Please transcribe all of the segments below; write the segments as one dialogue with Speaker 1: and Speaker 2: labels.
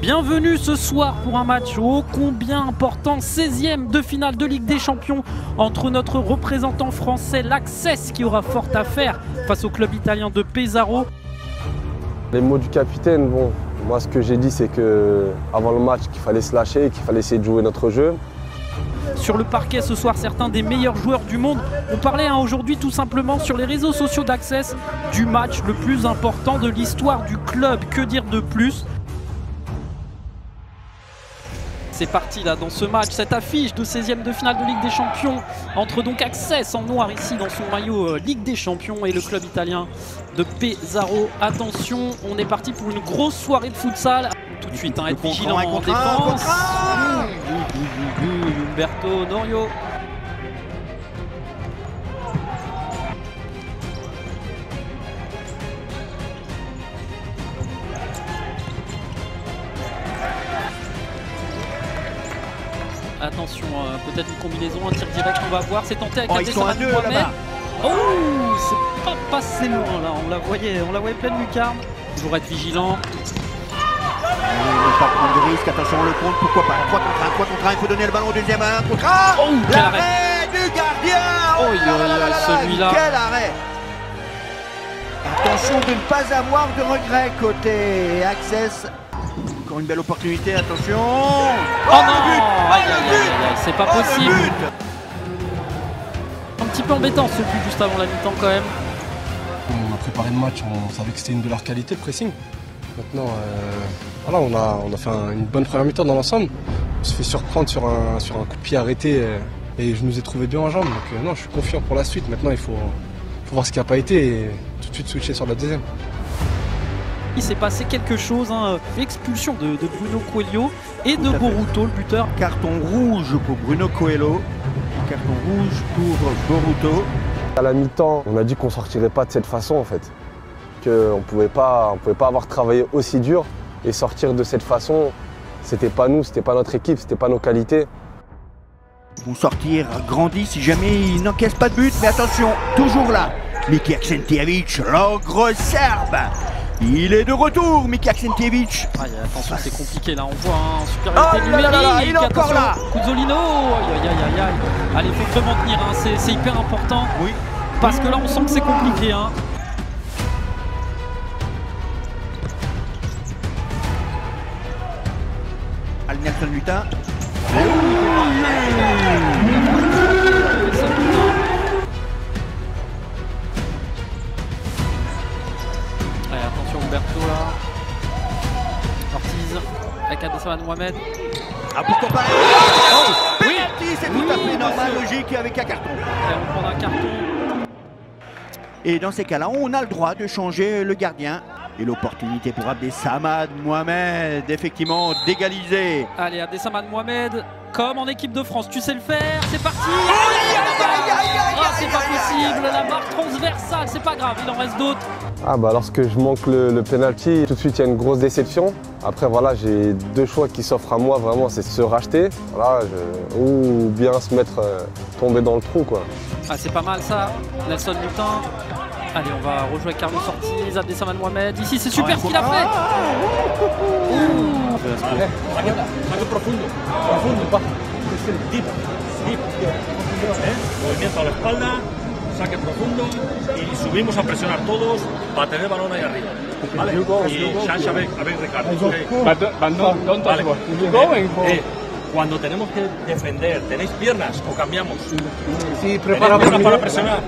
Speaker 1: Bienvenue ce soir pour un match ô combien important, 16e de finale de Ligue des Champions entre notre représentant français, l'Access, qui aura fort à faire face au club italien de Pesaro.
Speaker 2: Les mots du capitaine, bon, moi ce que j'ai dit c'est que avant le match qu'il fallait se lâcher, qu'il fallait essayer de jouer notre jeu.
Speaker 1: Sur le parquet ce soir, certains des meilleurs joueurs du monde ont parlé aujourd'hui tout simplement sur les réseaux sociaux d'Access du match le plus important de l'histoire du club. Que dire de plus? C'est parti là dans ce match, cette affiche de 16e de finale de Ligue des Champions entre donc Access en noir ici dans son maillot Ligue des Champions et le club italien de Pesaro. Attention, on est parti pour une grosse soirée de futsal. Tout de suite, être vigilant en défense. Umberto Norio. Attention, peut-être une combinaison, un tir direct, on va voir, c'est tenté avec Abdessamad Mohamed. Oh, c'est pas passé loin là, on la voyait pleine lucarne. Toujours être vigilant.
Speaker 3: Ne pas prendre de risque, attention le compte, pourquoi pas, 3 contre 1, il faut donner le ballon au deuxième, 1 contre 1.
Speaker 1: Oh,
Speaker 3: l'arrêt du gardien.
Speaker 1: Oh, celui-là.
Speaker 3: Quel arrêt. Attention de ne pas avoir de regret côté Access. Encore une belle opportunité, attention.
Speaker 1: Oh non, le but. C'est pas possible. Un petit peu embêtant ce but juste avant la mi-temps quand même.
Speaker 2: On a préparé le match, on savait que c'était une de leurs qualités, le pressing. Maintenant, voilà, on a fait une bonne première mi-temps dans l'ensemble. On se fait surprendre sur un coup de pied arrêté et je nous ai trouvé bien en jambes. Donc non, je suis confiant pour la suite. Maintenant, il faut voir ce qui n'a pas été et tout de suite switcher sur la deuxième.
Speaker 1: Il s'est passé quelque chose, expulsion de Bruno Coelho et de Boruto, le buteur.
Speaker 3: Carton rouge pour Bruno Coelho, carton rouge pour Boruto.
Speaker 2: À la mi-temps, on a dit qu'on sortirait pas de cette façon en fait. Qu'on pouvait pas avoir travaillé aussi dur et sortir de cette façon. C'était pas nous, c'était pas notre équipe, c'était pas nos qualités.
Speaker 3: Ils vont sortir grandis si jamais ils n'encaissent pas de but, mais attention, toujours là, Miki Aksentijevic, l'ogre serbe. Il est de retour, Miki Aksentijevic.
Speaker 1: Attention, c'est compliqué là, on voit un supériorité numérique.
Speaker 3: Il est encore là.
Speaker 1: Cuzzolino, aïe. Allez, il faut vraiment tenir, c'est hyper important.
Speaker 3: Oui.
Speaker 1: Parce que là, on sent que c'est compliqué.
Speaker 3: Nelson Lutin.
Speaker 1: Allez, attention Umberto là. Ortiz avec Abdessamad Mohamed.
Speaker 3: Ah, pourquoi pas.
Speaker 1: Oh,
Speaker 3: penalty, c'est tout à fait normal, logique avec un carton.
Speaker 1: Et on prend un carton.
Speaker 3: Et dans ces cas-là, on a le droit de changer le gardien. Et l'opportunité pour Abdessamad Mohamed, effectivement, d'égaliser.
Speaker 1: Allez, Abdessamad Mohamed, comme en équipe de France, tu sais le faire, c'est parti. C'est pas possible, la barre transversale, c'est pas grave, il en reste d'autres.
Speaker 2: Lorsque je manque le penalty, tout de suite il y a une grosse déception. Après voilà, j'ai deux choix qui s'offrent à moi vraiment, c'est se racheter ou bien se mettre tomber dans le trou quoi.
Speaker 1: C'est pas mal ça, Nelson Lutin. Allez, on va rejouer Carlos Ortiz, Abdessamad Mohamed. Ici, c'est super ce qu'il a fait.
Speaker 4: Movimiento a la espalda, saque profundo y subimos a presionar todos para tener el balón ahí arriba. ¿Vale? Y Sasha, a ver, Ricardo. Vale. Cuando tenemos que defender, ¿tenéis piernas o cambiamos?
Speaker 5: Sí, prepara
Speaker 4: para presionar.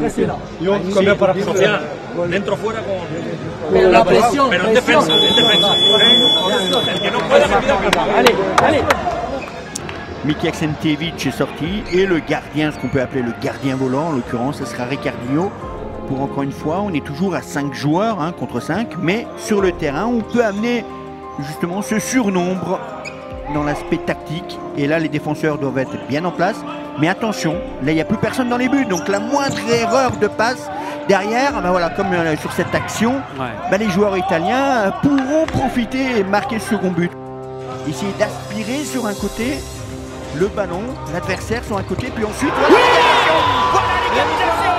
Speaker 5: Yo cambio para presionar.
Speaker 4: Sofian, dentro fuera con
Speaker 5: la presión.
Speaker 4: Pero en defensa, El que no pueda que pida cambio.
Speaker 5: Allez.
Speaker 3: Miki Aksentijevic est sorti et le gardien, ce qu'on peut appeler le gardien volant, en l'occurrence, ce sera Ricardinho. Pour encore une fois, on est toujours à 5 joueurs contre 5, mais sur le terrain, on peut amener justement ce surnombre dans l'aspect tactique. Et là, les défenseurs doivent être bien en place. Mais attention, là, il n'y a plus personne dans les buts. Donc la moindre erreur de passe derrière, voilà, comme sur cette action, les joueurs italiens pourront profiter et marquer le second but. Essayer d'aspirer sur un côté le ballon, l'adversaire sur un côté, puis ensuite
Speaker 1: l'égalisation,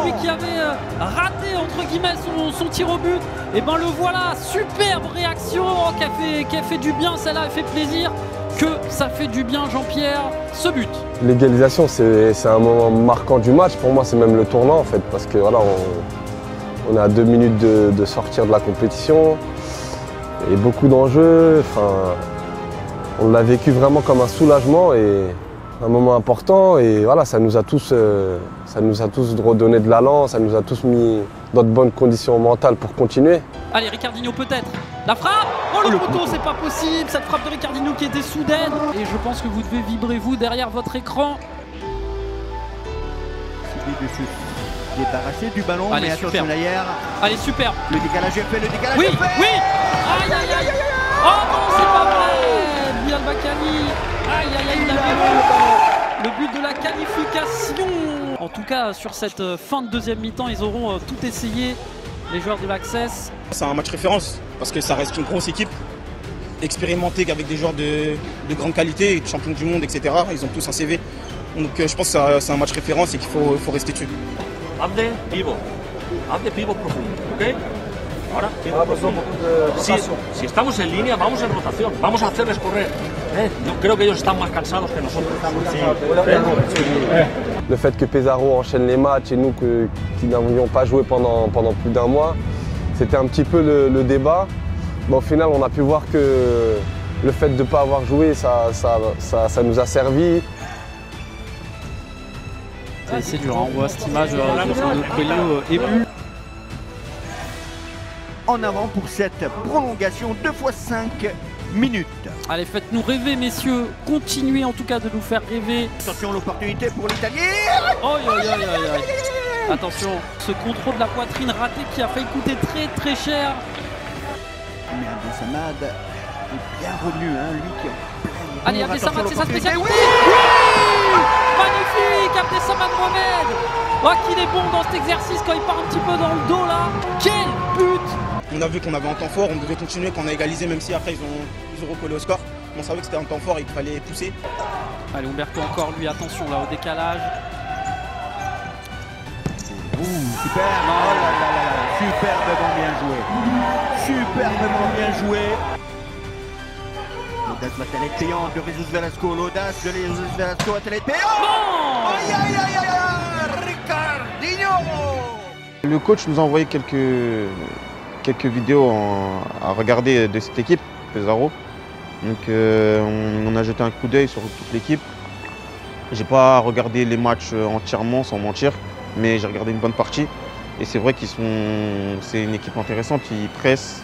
Speaker 1: lui qui avait raté entre guillemets son tir au but, et ben le voilà, superbe réaction. l'égalisation qui a fait du bien, celle-là, elle fait plaisir. Que ça fait du bien, Jean-Pierre, ce but.
Speaker 2: L'égalisation, c'est un moment marquant du match. Pour moi, c'est même le tournant en fait, parce que voilà, on est à 2 minutes de sortir de la compétition et beaucoup d'enjeux. Enfin, on l'a vécu vraiment comme un soulagement et un moment important. Et voilà, ça nous a tous redonné de l'allant, ça nous a tous mis dans de bonnes conditions mentales pour continuer.
Speaker 1: Allez, Ricardinho peut-être. La frappe. Oh, le poteau, c'est pas possible. Cette frappe de Ricardinho qui était soudaine. Et je pense que vous devez vibrer, vous, derrière votre écran.
Speaker 3: De se débarrasser du ballon.
Speaker 1: Allez,
Speaker 3: mais
Speaker 1: super.
Speaker 3: attention derrière.
Speaker 1: Allez, super.
Speaker 3: Le décalage est fait, le décalage
Speaker 1: Oui,
Speaker 3: est fait.
Speaker 1: oui. Aïe, aïe, aïe. Oh non, c'est pas vrai. Bilal Bakali. Aïe, aïe, aïe, il avait le but de la qualification. En tout cas, sur cette fin de deuxième mi-temps, ils auront tout essayé, les joueurs de l'Access.
Speaker 6: C'est un match référence parce que ça reste une grosse équipe expérimentée avec des joueurs de grande qualité, champions du monde, etc. Ils ont tous un CV. Donc je pense que c'est un match référence et qu'il faut rester dessus.
Speaker 4: Haz de pivot profundo, ¿ok? Ahora, pivot profundo. Si estamos en línea, vamos en rotación, vamos a hacerles correr. Yo creo que ellos están más cansados que nosotros.
Speaker 2: Le fait que Pesaro enchaîne les matchs et nous qui n'avions pas joué pendant plus d'un mois, c'était un petit peu le débat. Bon, au final, on a pu voir que le fait de ne pas avoir joué, ça nous a servi.
Speaker 1: C'est dur, hein. On voit cette image de Coelho ému.
Speaker 3: En avant pour cette prolongation 2 x 5 minutes.
Speaker 1: Allez, faites-nous rêver, messieurs. Continuez en tout cas de nous faire rêver.
Speaker 3: Attention, l'opportunité pour l'Italien.
Speaker 1: Oh, attention, ce contrôle de la poitrine raté qui a failli coûter très cher.
Speaker 3: Mais Abdessamad est bien revenu, hein, lui qui est en pleine.
Speaker 1: Allez, Abdessamad, c'est sa spécialité.
Speaker 3: Oui,
Speaker 1: magnifique, Abdessamad Mohamed. Oh, qu'il est bon dans cet exercice quand il part un petit peu dans le dos là. Quel but!
Speaker 6: On a vu qu'on avait un temps fort, on devait continuer, qu'on a égalisé, même si après ils ont recollé au score. On savait que c'était un temps fort et qu'il fallait pousser.
Speaker 1: Allez, Humberto encore lui, attention là au décalage.
Speaker 3: Super, oh là là là là, superbement bien joué. Superbement bien joué. L'audace va-t-elle être payante de Jesus Velasco, l'audace de Jesus Velasco va-t-elle être payante?
Speaker 1: Bon,
Speaker 3: aïe aïe aïe aïe, Ricardinho.
Speaker 7: Le coach nous a envoyé quelques vidéos à regarder de cette équipe, Pesaro. Donc on a jeté un coup d'œil sur toute l'équipe. J'ai pas regardé les matchs entièrement sans mentir, mais j'ai regardé une bonne partie. Et c'est vrai c'est une équipe intéressante, ils pressent,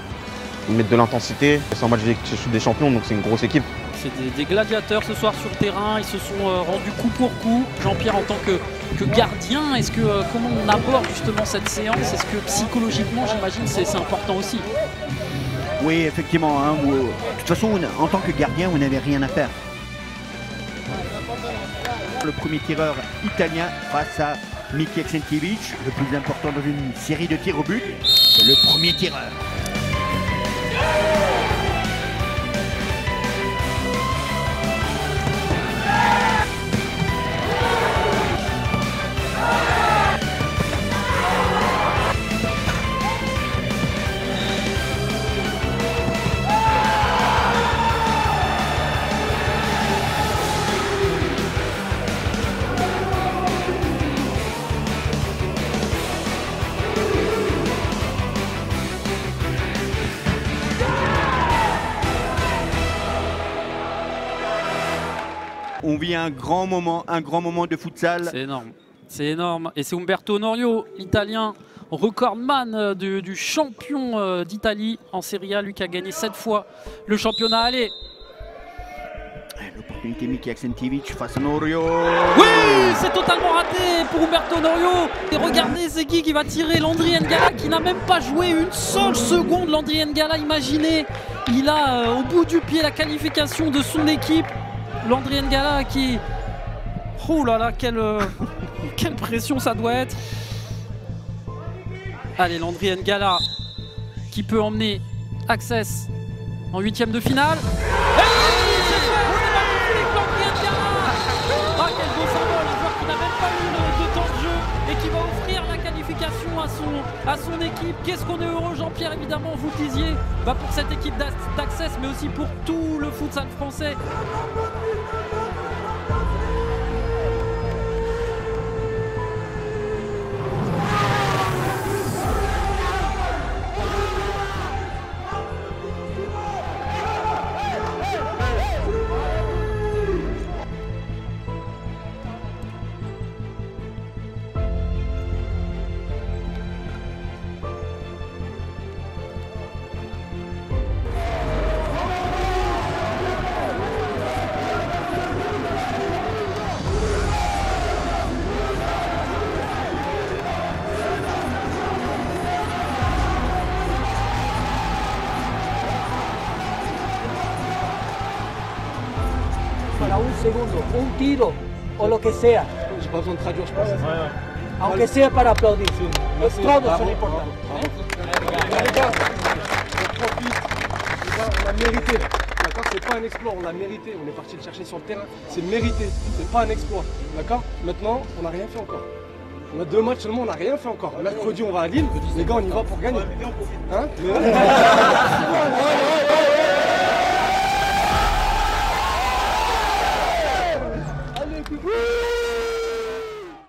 Speaker 7: ils mettent de l'intensité. C'est un match des champions, donc c'est une grosse équipe.
Speaker 1: c'est des gladiateurs ce soir sur le terrain, ils se sont rendus coup pour coup. Jean-Pierre en tant que gardien, est-ce que comment on aborde justement cette séance? Est-ce que psychologiquement, j'imagine, c'est important aussi?
Speaker 3: Oui, effectivement. Hein, de toute façon, en tant que gardien, vous n'avez rien à faire. Le premier tireur italien face à Miki Aksenkiewicz. Le plus important dans une série de tirs au but, c'est le premier tireur. On vit un grand moment de futsal.
Speaker 1: C'est énorme, c'est énorme. Et c'est Umberto Norio, l'italien, recordman du champion d'Italie en Serie A, lui qui a gagné 7 fois le championnat. Allez.
Speaker 3: L'opportunité Miki Aksenkiewicz face à Norio.
Speaker 1: Oui, c'est totalement raté pour Umberto Norio. Et regardez, c'est qui va tirer? Landry N'Gala qui n'a même pas joué une seule seconde. Landry N'Gala, imaginez, il a au bout du pied la qualification de son équipe. Landry N'Gala qui... Oh là là, quelle pression ça doit être. Allez, Landry N'Gala qui peut emmener Access en 8e de finale. Et c'est magnifique, Landry N'Gala. Ah, quel beau symbole, un joueur qui n'a même pas eu de temps de jeu et qui va offrir la qualification à son équipe. Qu'est-ce qu'on est heureux, Jean-Pierre, évidemment, vous le disiez, pour cette équipe d'Access, mais aussi pour tout le futsal français.
Speaker 5: Para un segundo, un tiro o lo que sea.
Speaker 2: J'ai pas besoin de traduire, je pense.
Speaker 5: Aunque sea para aplaudir. Todos son importantes.
Speaker 2: Les gars, on profite. Les gars, on a mérité. D'accord, c'est pas un exploit, on l'a mérité. On est parti le chercher sur le terrain. C'est mérité, c'est pas un exploit. D'accord. Maintenant, on n'a rien fait encore. On a 2 matchs seulement, on n'a rien fait encore. Mercredi, on va à Lille. Les gars, on y va pour gagner. Hein?